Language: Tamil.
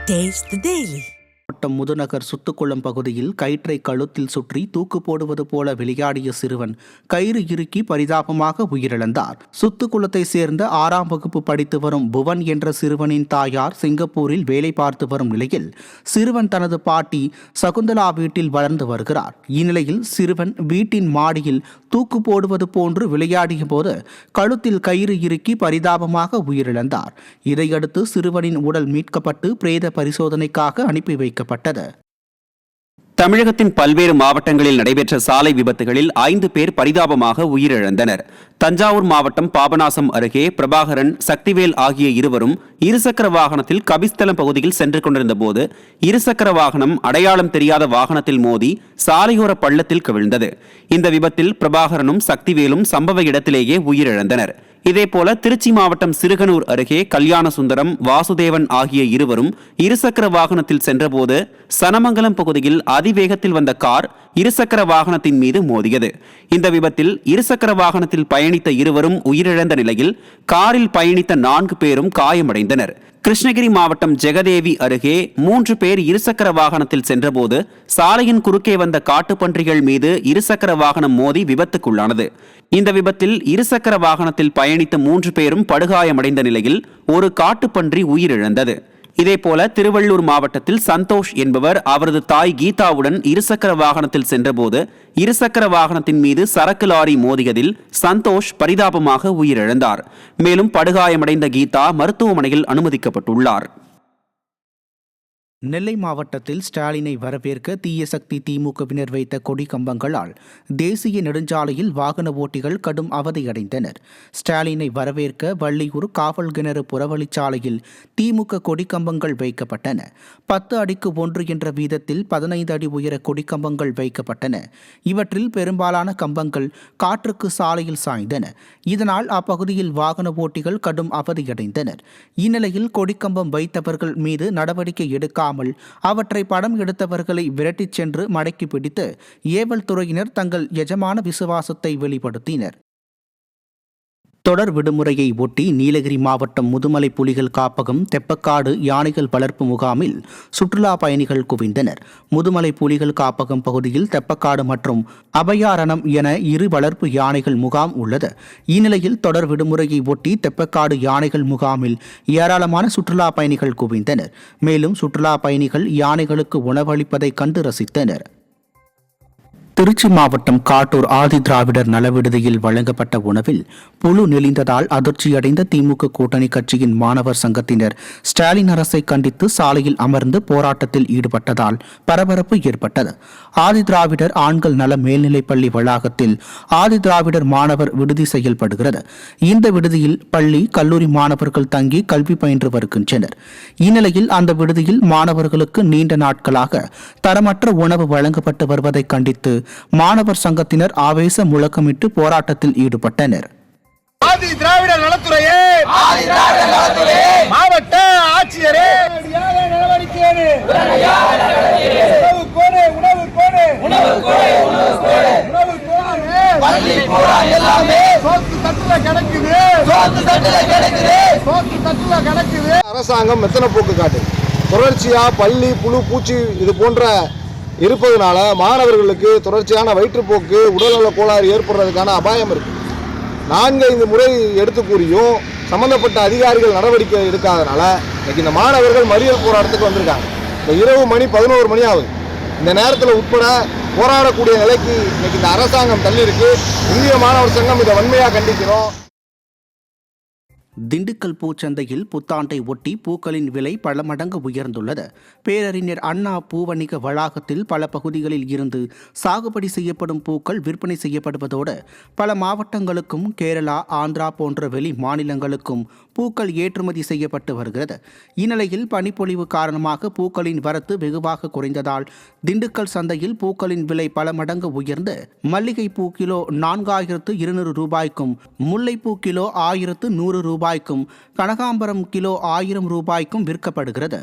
Taste the Daily. Mudhunagar Suthukulam பகுதியில் கயிற்றை கழுத்தில் சுற்றி தூக்கு போடுவது போல விளையாடிய சிறுவன் கயிறு இறுக்கி பரிதாபமாக உயிரிழந்தார். சுத்துக்குளத்தை சேர்ந்த 6ஆம் வகுப்பு படித்து வரும் புவன் என்ற சிறுவனின் தாயார் சிங்கப்பூரில் வேலை பார்த்து வரும் நிலையில் சிறுவன் தனது பாட்டி சகுந்தலா வீட்டில் வளர்ந்து வருகிறார். இந்நிலையில் சிறுவன் வீட்டின் மாடியில் தூக்கு போடுவது போன்று விளையாடிய போது கழுத்தில் கயிறு இறுக்கி பரிதாபமாக உயிரிழந்தார். இதையடுத்து சிறுவனின் உடல் மீட்கப்பட்டு பிரேத பரிசோதனைக்காக அனுப்பி வைக்கப்பட்டது. தமிழகத்தின் பல்வேறு மாவட்டங்களில் நடைபெற்ற சாலை விபத்துகளில் 5 பேர் பரிதாபமாக உயிரிழந்தனர். தஞ்சாவூர் மாவட்டம் பாபநாசம் அருகே பிரபாகரன், சக்திவேல் ஆகிய இருவரும் இருசக்கர வாகனத்தில் கபிஸ்தலம் பகுதியில் சென்று கொண்டிருந்த போது இருசக்கர வாகனம் அடையாளம் தெரியாத வாகனத்தில் மோதி சாலையோர பள்ளத்தில் கவிழ்ந்தது. இந்த விபத்தில் பிரபாகரனும் சக்திவேலும் சம்பவ இடத்திலேயே உயிரிழந்தனர். இதேபோல திருச்சி மாவட்டம் சிறுகனூர் அருகே கல்யாண சுந்தரம், வாசுதேவன் ஆகிய இருவரும் இருசக்கர வாகனத்தில் சென்றபோது சனமங்கலம் பகுதியில் அதிவேகத்தில் வந்த கார் இருசக்கர வாகனத்தின் மீது மோதியது. இந்த விபத்தில் இருசக்கர வாகனத்தில் பயணித்த இருவரும் உயிரிழந்த நிலையில் காரில் பயணித்த 4 பேரும் காயமடைந்தனர். கிருஷ்ணகிரி மாவட்டம் ஜெகதேவி அருகே 3 பேர் இருசக்கர வாகனத்தில் சென்றபோது சாலையின் குறுக்கே வந்த காட்டுப்பன்றிகள் மீது இருசக்கர வாகனம் மோதி விபத்துக்குள்ளானது. இந்த விபத்தில் இருசக்கர வாகனத்தில் பயணித்த 3 பேரும் படுகாயமடைந்த நிலையில் ஒரு காட்டுப்பன்றி உயிரிழந்தது. இதேபோல திருவள்ளூர் மாவட்டத்தில் சந்தோஷ் என்பவர் அவரது தாய் கீதாவுடன் இருசக்கர வாகனத்தில் சென்றபோது இருசக்கர வாகனத்தின் மீது சரக்கு லாரி மோதியதில் சந்தோஷ் பரிதாபமாக உயிரிழந்தார். மேலும் படுகாயமடைந்த கீதா மருத்துவமனையில் அனுமதிக்கப்பட்டுள்ளார். நெல்லை மாவட்டத்தில் ஸ்டாலினை வரவேற்க தீய சக்தி திமுகவினர் வைத்த கொடி கம்பங்களால் தேசிய நெடுஞ்சாலையில் வாகன ஓட்டிகள் கடும் அவதியடைந்தனர். ஸ்டாலினை வரவேற்க வள்ளியூர் காவல் கிணறு புறவழிச்சாலையில் திமுக கொடிக்கம்பங்கள் வைக்கப்பட்டன. 10 அடிக்கு 1 என்ற வீதத்தில் 15 அடி உயர கொடிக்கம்பங்கள் வைக்கப்பட்டன. இவற்றில் பெரும்பாலான கம்பங்கள் காற்றுக்கு சாலையில் சாய்ந்தன. இதனால் அப்பகுதியில் வாகன ஓட்டிகள் கடும் அவதியடைந்தனர். இந்நிலையில் கொடிக்கம்பம் வைத்தவர்கள் மீது நடவடிக்கை எடுக்க அவற்றை படம் எடுத்தவர்களை விரட்டிச் சென்று மடக்கி பிடித்து ஏவல் துறையினர் தங்கள் எஜமான விசுவாசத்தை வெளிப்படுத்தினர். தொடர் விடுமுறையை ஒட்டி நீலகிரி மாவட்டம் முதுமலை புலிகள் காப்பகம் தெப்பக்காடு யானைகள் வளர்ப்பு முகாமில் சுற்றுலா பயணிகள் குவிந்தனர். முதுமலை புலிகள் காப்பகம் பகுதியில் தெப்பக்காடு மற்றும் அபயாரணம் என 2 வளர்ப்பு யானைகள் முகாம் உள்ளது. இந்நிலையில் தொடர் விடுமுறையை ஒட்டி தெப்பக்காடு யானைகள் முகாமில் ஏராளமான சுற்றுலா பயணிகள் குவிந்தனர். மேலும் சுற்றுலா பயணிகள் யானைகளுக்கு உணவளிப்பதை கண்டு ரசித்தனர். திருச்சி மாவட்டம் காட்டூர் ஆதி திராவிடர் நல விடுதியில் வழங்கப்பட்ட உணவில் புழு நெளிந்ததால் அதிர்ச்சியடைந்த திமுக கூட்டணி கட்சியின் மாணவர் சங்கத்தினர் ஸ்டாலின் அரசை கண்டித்து சாலையில் அமர்ந்து போராட்டத்தில் ஈடுபட்டதால் பரபரப்பு ஏற்பட்டது. ஆதி திராவிடர் ஆண்கள் நல மேல்நிலைப்பள்ளி வளாகத்தில் ஆதி திராவிடர் மாணவர் விடுதி செயல்படுகிறது. இந்த விடுதியில் பள்ளி, கல்லூரி மாணவர்கள் தங்கி கல்வி பயின்று வருகின்றனர். இந்நிலையில் அந்த விடுதியில் மாணவர்களுக்கு நீண்ட நாட்களாக தரமற்ற உணவு வழங்கப்பட்டு வருவதை கண்டித்து மாணவர் சங்கத்தினர் ஆவேச முழக்கமிட்டு போராட்டத்தில் ஈடுபட்டனர். ஆதி திராவிடர் நலத்துறையே, மாவட்ட ஆட்சியரே, அரசாங்கம் மெத்தன போக்கு காட்டு தொடர்ச்சியா பள்ளி, புழு, பூச்சி இது போன்ற இருப்பதனால மாணவர்களுக்கு தொடர்ச்சியான வயிற்றுப்போக்கு, உடல்நல கோளாறு ஏற்படுறதுக்கான அபாயம் இருக்கு. 4-5 முறை எடுத்து கூறியும் சம்பந்தப்பட்ட அதிகாரிகள் நடவடிக்கை எடுக்காதனால இன்னைக்கு இந்த மாணவர்கள் மறியல் போராட்டத்துக்கு வந்திருக்காங்க. இப்போ இரவு மணி 11 மணி ஆகுது. இந்த நேரத்தில் உட்பட போராடக்கூடிய நிலைக்கு இன்னைக்கு இந்த அரசாங்கம் தள்ளி இருக்கு. இந்திய மாணவர் சங்கம் இதை வன்மையாக கண்டிக்கிறோம். திண்டுக்கல் பூச்சந்தையில் புத்தாண்டை ஒட்டி பூக்களின் விலை பல மடங்கு உயர்ந்துள்ளது. பேரறிஞர் அண்ணா பூவணிக வளாகத்தில் பல பகுதிகளில் இருந்து சாகுபடி செய்யப்படும் பூக்கள் விற்பனை செய்யப்படுவதோடு பல மாவட்டங்களுக்கும் கேரளா, ஆந்திரா போன்ற வெளி மாநிலங்களுக்கும் பூக்கள் ஏற்றுமதி செய்யப்பட்டு வருகிறது. இந்நிலையில் பனிப்பொழிவு காரணமாக பூக்களின் வரத்து வெகுவாக குறைந்ததால் திண்டுக்கல் சந்தையில் பூக்களின் விலை பல மடங்கு உயர்ந்து மல்லிகைப்பூ கிலோ 4200 ரூபாய்க்கும், முல்லைப்பூ கிலோ 1100 ரூபாய்க்கும், கனகாம்பரம் கிலோ 1000 ரூபாய்க்கும் விற்கப்படுகிறது.